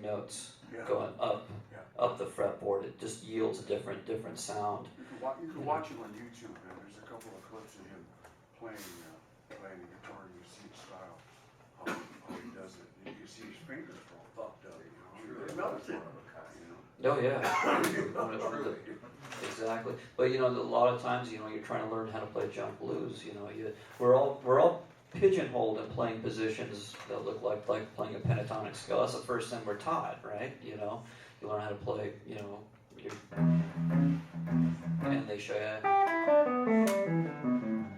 notes going up the fretboard. It just yields a different sound. You can watch him on YouTube, and there's a couple of clips of him playing the guitar, and you see his style, how he does it. And you can see his fingers are all fucked up, They're melted. Oh yeah. Exactly. But a lot of times, you're trying to learn how to play jump blues. We're all pigeonholed in playing positions that look like playing a pentatonic scale. That's the first thing we're taught, right? You learn how to play, and they show you,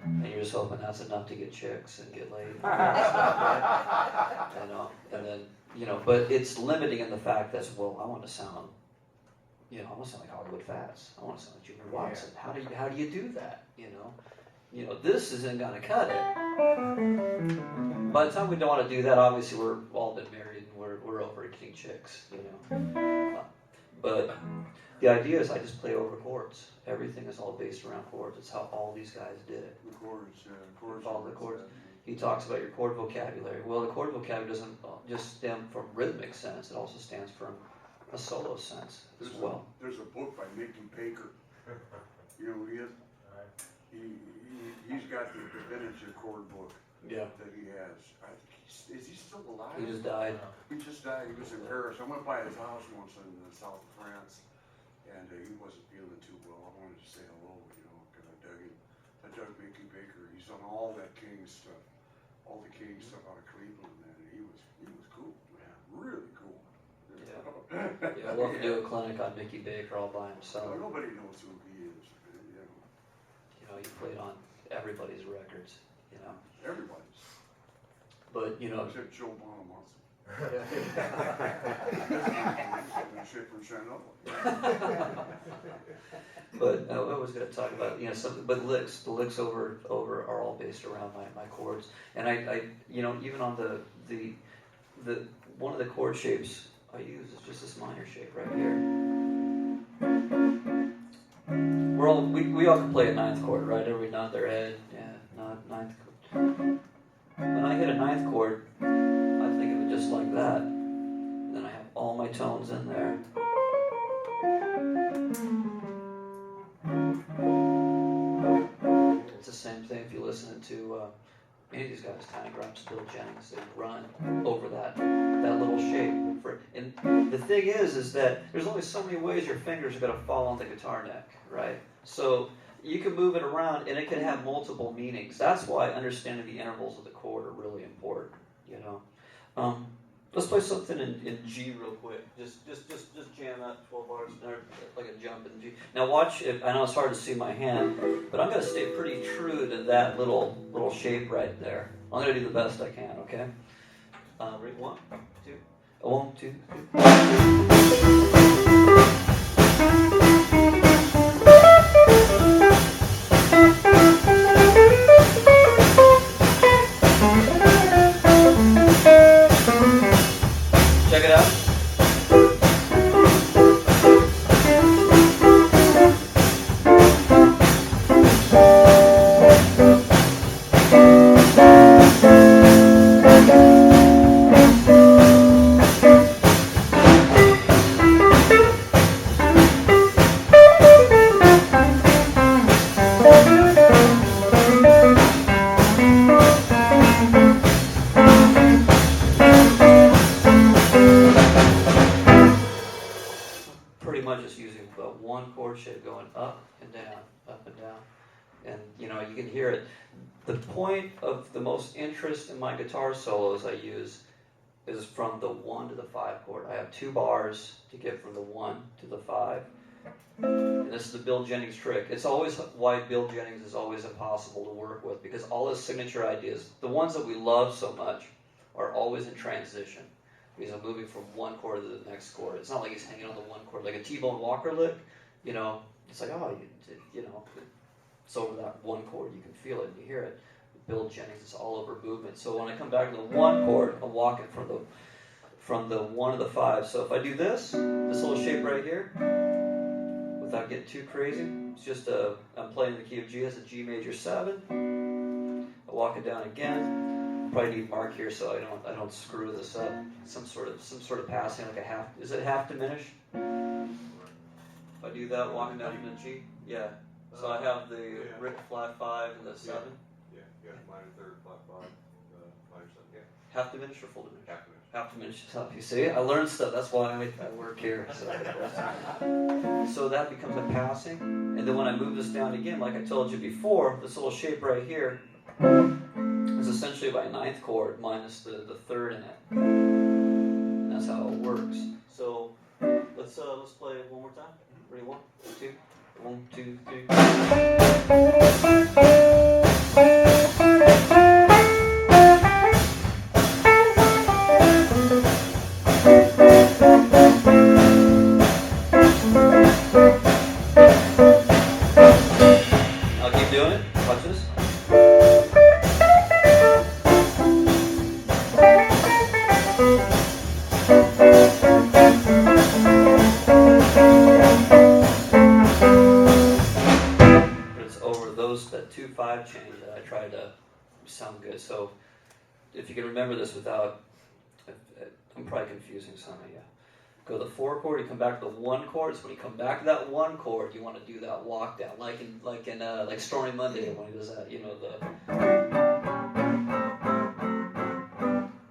and you're just hoping that's enough to get chicks and get laid. And then, but it's limiting in the fact that, well, I want to sound, I want to sound like Hollywood Fats. I want to sound like Junior Watson. How do you do that? This isn't going to cut it. By the time we don't want to do that, obviously we're all been married and we're over getting chicks, But the idea is I just play over chords. Everything is all based around chords. It's how all these guys did it. The chords. All the chords. He talks about your chord vocabulary. Well, the chord vocabulary doesn't just stem from rhythmic sense. It also stands from a solo sense as well. There's a book by Mickey Baker. You know who he is? He's got the vintage chord book that he has. I think is he still alive? He just died. He just died. He was in Paris. I went by his house once in the south of France, and he wasn't feeling too well. I wanted to say hello, because I dug him. I dug Mickey Baker. He's done all that King stuff, all the King stuff out of Cleveland, and he was cool, man, really cool. Yeah, we'll have to do a clinic on Mickey Baker all by himself. Well, nobody knows who he is. He played on everybody's records, Everybody's. But, Except Joe Bonamassa. Shit from Chanel. But I was going to talk about, but the licks over are all based around my chords. And I even on the one of the chord shapes I use is just this minor shape right here. We all can play a ninth chord, right? Everybody nod their head. Yeah, ninth chord. When I hit a ninth chord, I think of it just like that. And then I have all my tones in there. It's the same thing if you listen to any of these guys, Tiny Grimes, Bill Jennings, they run over that little shape. And the thing is that there's only so many ways your fingers are going to fall on the guitar neck, right? So you can move it around, and it can have multiple meanings. That's why understanding the intervals of the chord are really important. Let's play something in G real quick. Just jam that 12 bars, like a jump in G. Now watch. I know it's hard to see my hand, but I'm going to stay pretty true to that little shape right there. I'm going to do the best I can. Okay. Ready? 1, 2. 1, 2, 3. Check it out. You can hear it. The point of the most interest in my guitar solos I use is from the 1 to the 5 chord. I have 2 bars to get from the 1 to the 5. And this is the Bill Jennings trick. It's always why Bill Jennings is always impossible to work with, because all his signature ideas, the ones that we love so much, are always in transition. He's moving from one chord to the next chord. It's not like he's hanging on the one chord. Like a T-Bone Walker lick, it's like, it's over that one chord. You can feel it and you hear it. Bill Jennings, it's all over movement. So when I come back to the one chord, I'm walking from the 1 to the 5. So if I do this little shape right here, without getting too crazy, it's just I'm playing the key of G as a G major 7. I walk it down again. probably need Mark here so I don't screw this up. Some sort of passing, like a half. Is it half diminished? If I do that walking down from the G, yeah. So I have the Rick flat 5 and the 7. Yeah, minor third, flat 5, minor 7, yeah. Half diminished or full diminished? Half diminished. Half diminished. You see, I learned stuff. That's why I work here. So that becomes a passing, and then when I move this down again, like I told you before, this little shape right here is essentially my 9th chord minus the 3rd in it. And that's how it works. So let's play it one more time. Ready? 1, 2, 1, 2, 3. I'll keep doing it. Watch this. But it's over that 2-5 change that I try to sound good. So if you can remember this without, I'm probably confusing some of you. Go to the 4 chord, you come back to the 1 chord. So when you come back to that 1 chord, you want to do that walk down, like in Stormy Monday when he does that.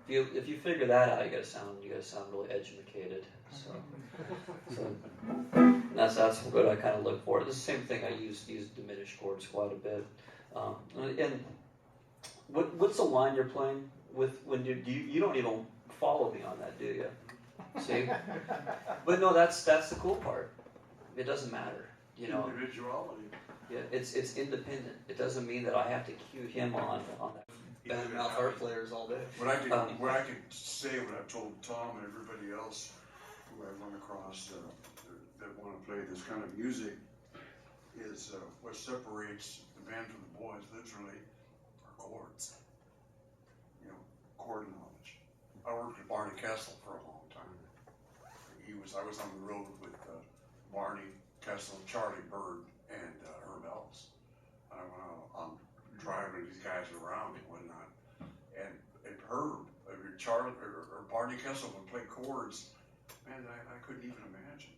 If you figure that out, you gotta sound really educated. So that's what I kind of look for. It's the same thing. I use these diminished chords quite a bit. And what's the line you're playing with when you don't even follow me on that, do you? See? But no, that's the cool part. It doesn't matter, Individuality. Yeah, it's independent. It doesn't mean that I have to cue him on that. Bad mouth harp players all day. What I could say, what I've told Tom and everybody else who I've run across that want to play this kind of music is what separates the band from the boys, literally, are chords. Chord knowledge. I worked with Barney Kessel for a long time. I was on the road with Barney Kessel, Charlie Bird, and Herb Ellis. I went out on driving these guys around and whatnot. And Herb, Charlie, or Barney Kessel would play chords, man, I couldn't even imagine.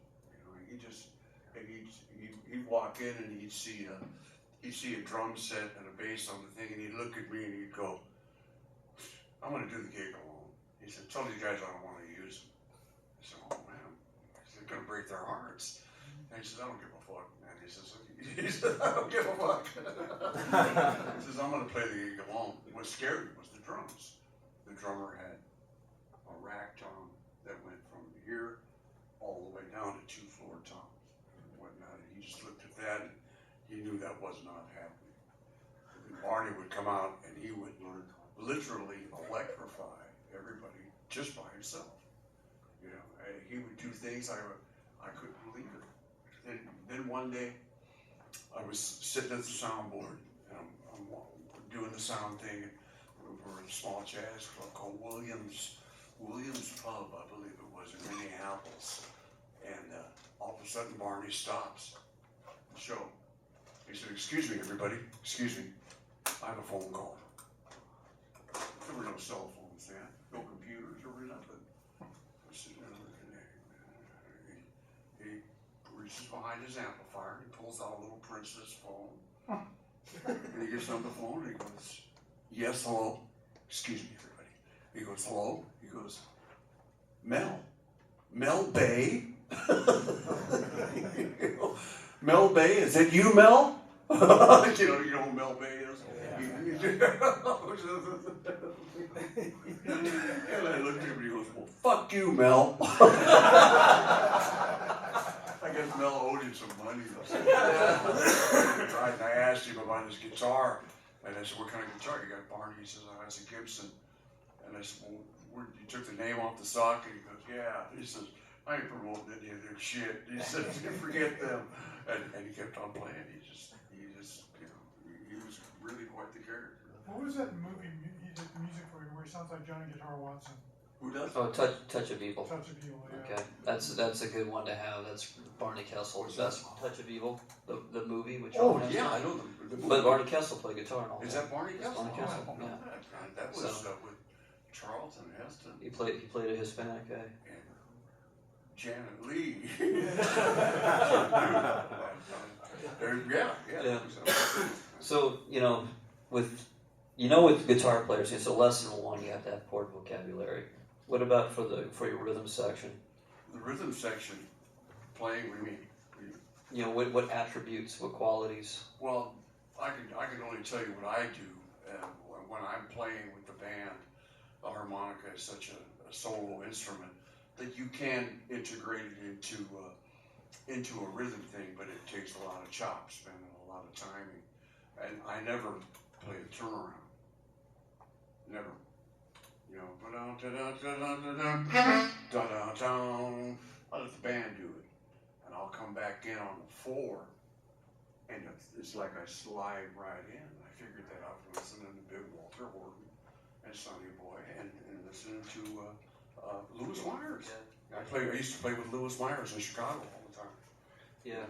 He'd walk in and he'd see a drum set and a bass on the thing, and he'd look at me and he'd go, "I'm going to do the gig alone." He said, "Tell these guys I don't want to use them." I said, "Oh man, they're going to break their hearts." And he says, "I don't give a fuck, man." He says, "I don't give a fuck." He says, "I'm going to play the gig alone." What scared me was the drums. The drummer had a rack tom that went from here all the way down to 2 floor toms and whatnot. And he just looked at that and he knew that was not happening. And Barney would come out and he would literally electrify everybody just by himself. He would do things I couldn't believe it. Then one day I was sitting at the soundboard and I'm doing the sound thing. We're at a small jazz club called Williams Pub, I believe it was, in Minneapolis. And all of a sudden Barney stops the show. He said, "Excuse me, everybody, excuse me, I have a phone call." There were no cell phones then, no computers, there was nothing. He reaches behind his amplifier, he pulls out a little Princess phone, and he gets on the phone and he goes, "Yes, hello, excuse me, everybody." He goes, "Hello?" He goes, Mel Bay?" "Mel Bay, is it you, Mel?" You know who Mel Bay is? And I looked at him and he goes, "Well, fuck you, Mel." I guess Mel owed him some money. Right, and I asked him about his guitar, and I said, "What kind of guitar you got, Barney?" He says, "Oh, it's a Gibson." And I said, "Well, you took the name off the socket?" He goes, "Yeah." He says, "I ain't promoting any of their shit." He said, "Forget them." And he kept on playing. He was really quite the character. What was that movie he did music for where he sounds like Johnny Guitar Watson? Who does? Oh, Touch of Evil. Touch of Evil, yeah. Okay, that's a good one to have. That's Barney Kessel's best. Touch of Evil, the movie with Oh, Charlton Heston. yeah, I know the movie. But Barney Kessel played guitar and all Is that. that Barney That's Kessel? Barney Kessel, Oh, yeah. That was So- with Charlton Heston He played a Hispanic guy. and Janet Leigh. Yeah. So with guitar players, it's a lesson one. You have to have chord vocabulary. What about for your rhythm section? The rhythm section, playing with me. What attributes, what qualities? Well, I can only tell you what I do when I'm playing with the band. The harmonica is such a solo instrument that you can integrate it into a rhythm thing, but it takes a lot of chops and a lot of timing. And I never play a turnaround. Never. I let the band do it, and I'll come back in on the 4, and it's like I slide right in. I figured that out from listening to Big Walter Horton and Sonny Boy, and listening to Louis Myers. I used to play with Louis Myers in Chicago all the time. Yeah.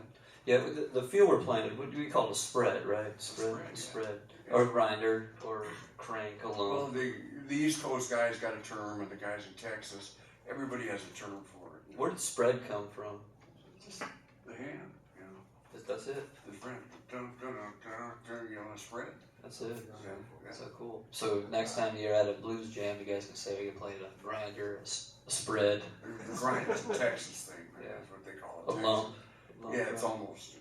The feel we're playing, what do we call it? A spread, right? Spread. Yeah. Or grinder, or crank Well, alone. the East Coast guys got a term, and the guys in Texas, everybody has a term for it. Where did spread come from? Just the hand, That's it. the friend, spread. That's it. Yeah. So cool. So next time you're at a blues jam, you guys can say you played a grinder, a spread, The grind is a Texas thing, man. Yeah. That's what they call a it. lump. Texas. Yeah, it's almost.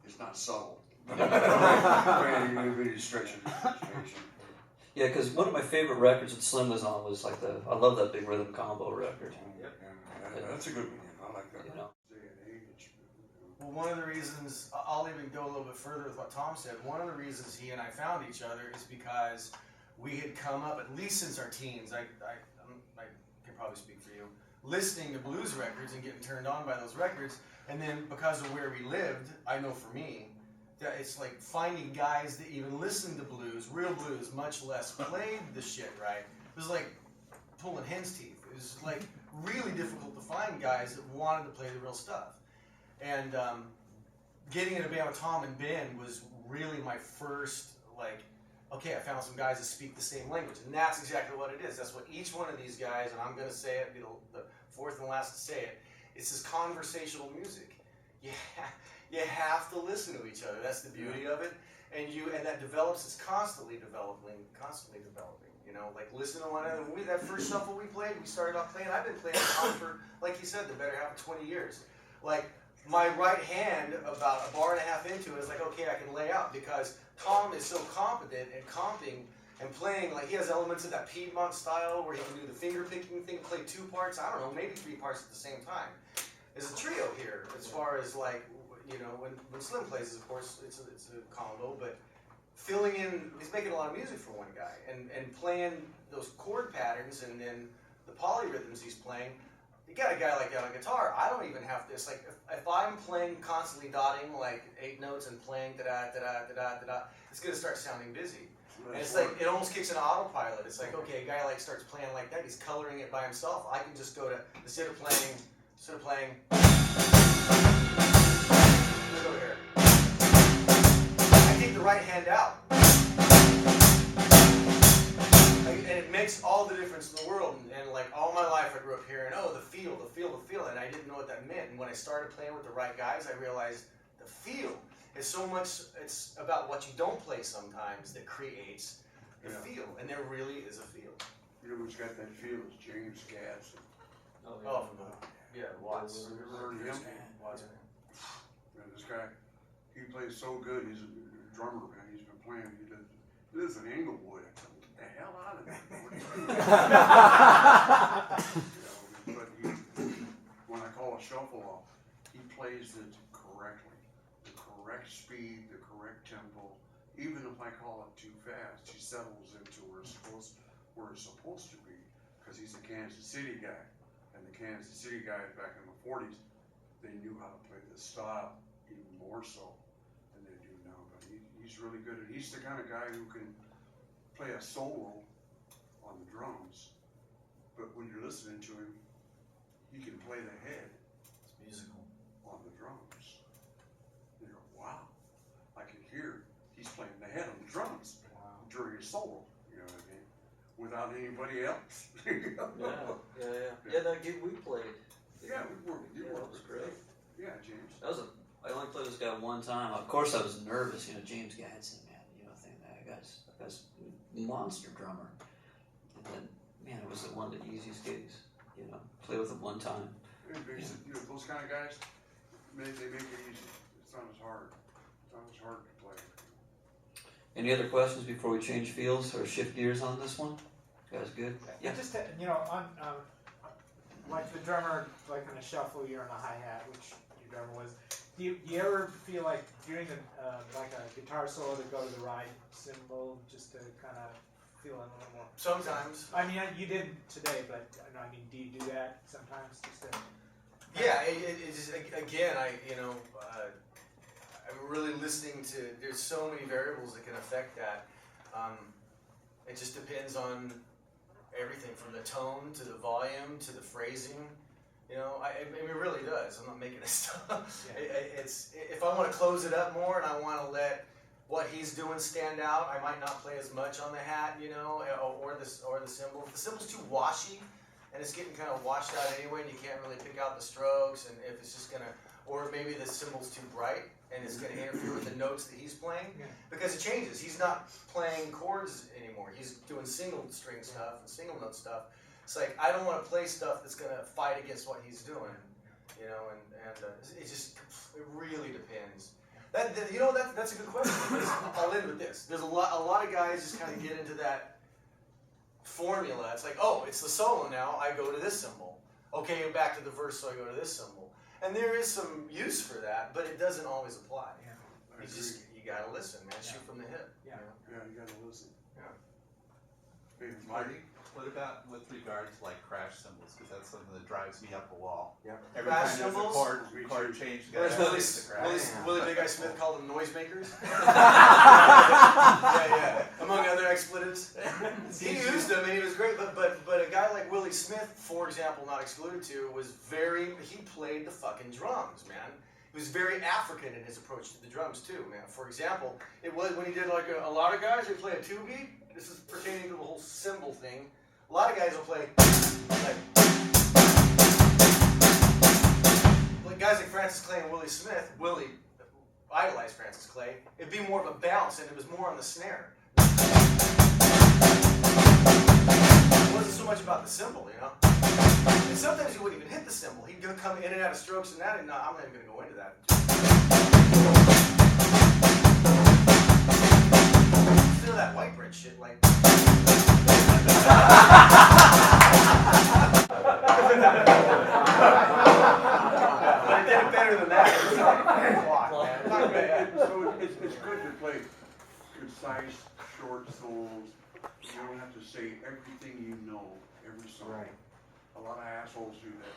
It's not subtle. Maybe stretching the imagination. Yeah, because one of my favorite records that Slim was on was I love that Big Rhythm Combo record. Yeah, that's a good one. I like that. You know. Day and age. Well, one of the reasons, I'll even go a little bit further with what Tom said, one of the reasons he and I found each other is because we had come up, at least since our teens, I can probably speak for you, listening to blues records and getting turned on by those records, and then because of where we lived, I know for me, that it's like finding guys that even listened to blues, real blues, much less played the shit right. It was like pulling hen's teeth. It was like really difficult to find guys that wanted to play the real stuff. And getting in a band with Tom and Ben was really my first, okay, I found some guys that speak the same language. And that's exactly what it is. That's what each one of these guys, and I'm going to say it, be the fourth and last to say it, it's this conversational music. You have to listen to each other. That's the beauty of it. And that develops, it's constantly developing. Listen to one another. That first shuffle we played, we started off playing, I've been playing Tom for, like you said, the better half of 20 years. My right hand, about a bar and a half into it, is okay, I can lay out, because Tom is so competent at comping and playing, he has elements of that Piedmont style where he can do the finger picking thing, play 2 parts, I don't know, maybe 3 parts at the same time. There's a trio here, as far as when Slim plays, of course, it's a combo, but filling in, he's making a lot of music for one guy, and playing those chord patterns and then the polyrhythms he's playing. You got a guy like that on guitar, I don't even have this, if I'm playing constantly dotting 8 notes and playing da-da-da-da-da-da-da, it's going to start sounding busy. And it's it almost kicks an autopilot. It's okay, a guy starts playing like that, he's coloring it by himself. I can just go to, instead of playing, let's go here. I take the right hand out. And it makes all the difference in the world. And all my life I grew up hearing, the feel, and I didn't know what that meant. And when I started playing with the right guys, I realized the feel is so much, it's about what you don't play sometimes that creates the feel. And there really is a feel. You know who's got that feel is James Gadsden. Oh, Watts. Have you ever heard of him? Watts. Yeah, this guy, he plays so good. He's a drummer, man. He's been playing. He lives in Inglewood. Get the hell out of there. But when I call a shuffle off, he plays it correctly. The correct speed, the correct tempo. Even if I call it too fast, he settles into where it's supposed to be, because he's a Kansas City guy. And the Kansas City guys back in the 40s, they knew how to play this style even more so than they do now. But he's really good. And he's the kind of guy who can play a solo on the drums, but when you're listening to him, he can play the head It's musical. on the drums. You go, wow, I can hear he's playing the head on the drums during his solo, you know what I mean? Without anybody else. Yeah, that gig we played. Yeah, we were. That was great. Yeah, James. I only played this guy one time. Of course, I was nervous. You know, James Gadsden, man. You know, thinking that guy's a monster drummer. And then, man, it was one of the easiest gigs. You know, play with him one time. You know, those kind of guys, they make it easy. It's not as hard. It's not as hard to play. Any other questions before we change fields or shift gears on this one? You guys good? Yeah, just on like the drummer, like on a shuffle, you're on a hi hat, which your drummer was. Do you ever feel like doing like a guitar solo to go to the ride cymbal, just to kind of feel it a little more? Sometimes. I mean, you did today, but I mean, do you do that sometimes? Just to, Yeah, it just, again, I'm really listening to, there's so many variables that can affect that. It just depends on everything from the tone to the volume to the phrasing. You know, I mean, it really does. I'm not making this stuff. Yeah. It's if I want to close it up more and I want to let what he's doing stand out, I might not play as much on the hat, you know, or the cymbal. If the cymbal's too washy and it's getting kind of washed out anyway, and you can't really pick out the strokes, and if it's just gonna, or maybe the cymbal's too bright and it's gonna interfere with the notes that he's playing, because it changes. He's not playing chords anymore. He's doing single string stuff and single note stuff. It's like, I don't want to play stuff that's gonna fight against what he's doing, you know, and it really depends. That's a good question. I'll end with this. There's a lot of guys just kind of get into that formula. It's like, oh, it's the solo now, I go to this cymbal. Okay, back to the verse, so I go to this cymbal. And there is some use for that, but it doesn't always apply. I agree. You gotta listen, man. Shoot from the hip. Yeah. Yeah, you gotta listen. Yeah. Hey, Marty, what about with regard to like crash cymbals? Because that's something that drives me up the wall. Yeah. Every Crash time there's a cymbals? chord change, Or as crash. Willie Big Eye Smith called them noisemakers. yeah. Among other expletives. He used them and he was great, but a guy like Willie Smith, for example, not excluded to, he played the fucking drums, man. He was very African in his approach to the drums too, man. For example, it was when he did like a lot of guys who play a two beat. This is pertaining to the whole cymbal thing. A lot of guys will play like guys like Francis Clay and Willie Smith. Willie idolized Francis Clay. It'd be more of a bounce, and it was more on the snare. It wasn't so much about the cymbal, you know. And sometimes he wouldn't even hit the cymbal. He'd come in and out of strokes and that, and I'm not even going to go into that. Feel that white bread shit, like. But I did it better than that. It's like, So it's good to play concise, short solos. You don't have to say everything you know every song. Right. A lot of assholes do that.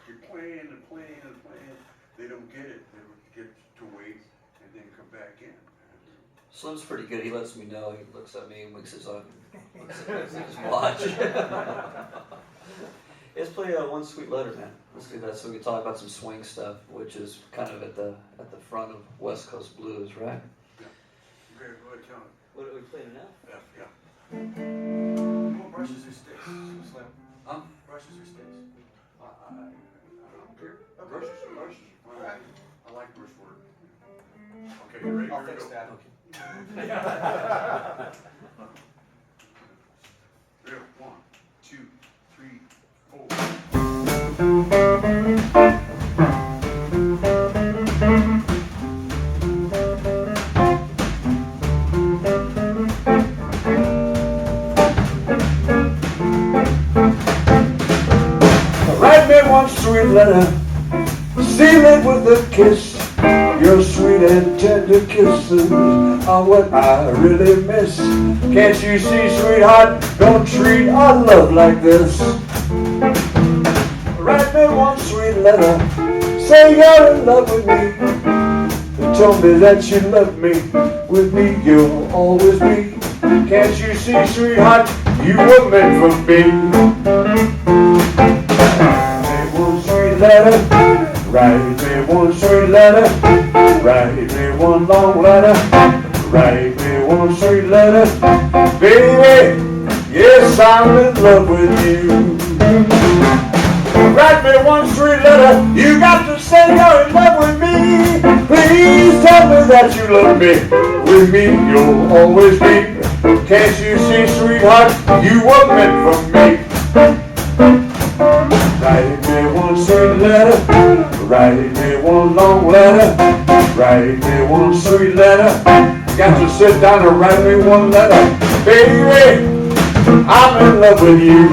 You're playing and playing and playing. They don't get it. They don't get to wait and then come back in. Slim's pretty good. He lets me know. He looks at me and winks his eye. Looks at his watch. Let's play One Sweet Letter, man. Let's do that so we can talk about some swing stuff, which is kind of at the front of West Coast blues, right? Yeah. Okay, go ahead, count it. What are we playing now? Yeah. What brushes or sticks? Slim. Brushes or sticks? I don't care. Brushes. All right. I like brush work. Okay, you ready? I'll Here we fix go. that. There, 1, 2, 3, 4. Write me one sweet letter, seal it with a kiss. Your sweet and tender kisses are what I really miss. Can't you see, sweetheart, don't treat our love like this. Write me one sweet letter, say you're in love with me. Tell me that you love me, with me you'll always be. Can't you see, sweetheart, you were meant for me. Write me one sweet letter, write me one sweet letter, write me one long letter, write me one sweet letter. Baby, yes, I'm in love with you. Write me one sweet letter, you got to say you're in love with me. Please tell me that you love me, with me you'll always be. Can't you see, sweetheart, you were meant for me. Write me one sweet letter, write me one long letter, write me one sweet letter. Got to sit down and write me one letter. Baby, I'm in love with you.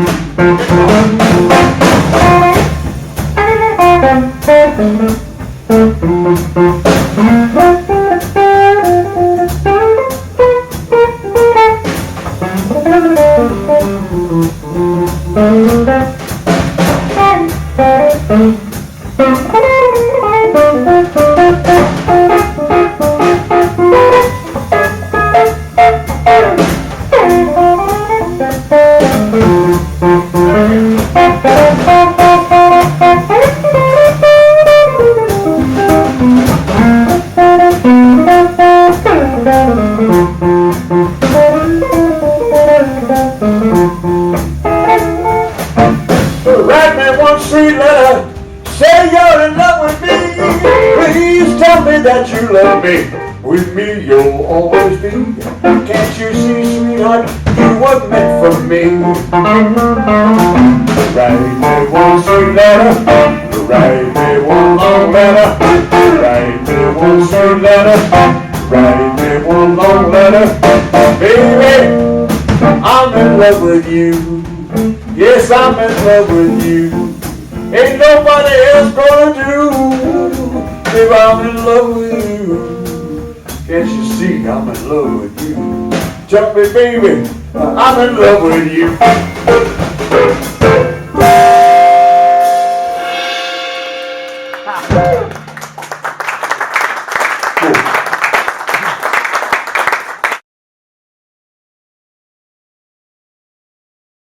Write me one sweet letter, say you're in love with me. Please tell me that you love me, with me you'll always be. Can't you see, sweetheart, you were meant for me. Write me one sweet letter, write me one long letter, write me one sweet letter, write me one long letter. Baby, I'm in love with you. Yes, I'm in love with you. Ain't nobody else gonna do. Baby, I'm in love with you. Can't you see I'm in love with you? Tell me, baby, I'm in love with you.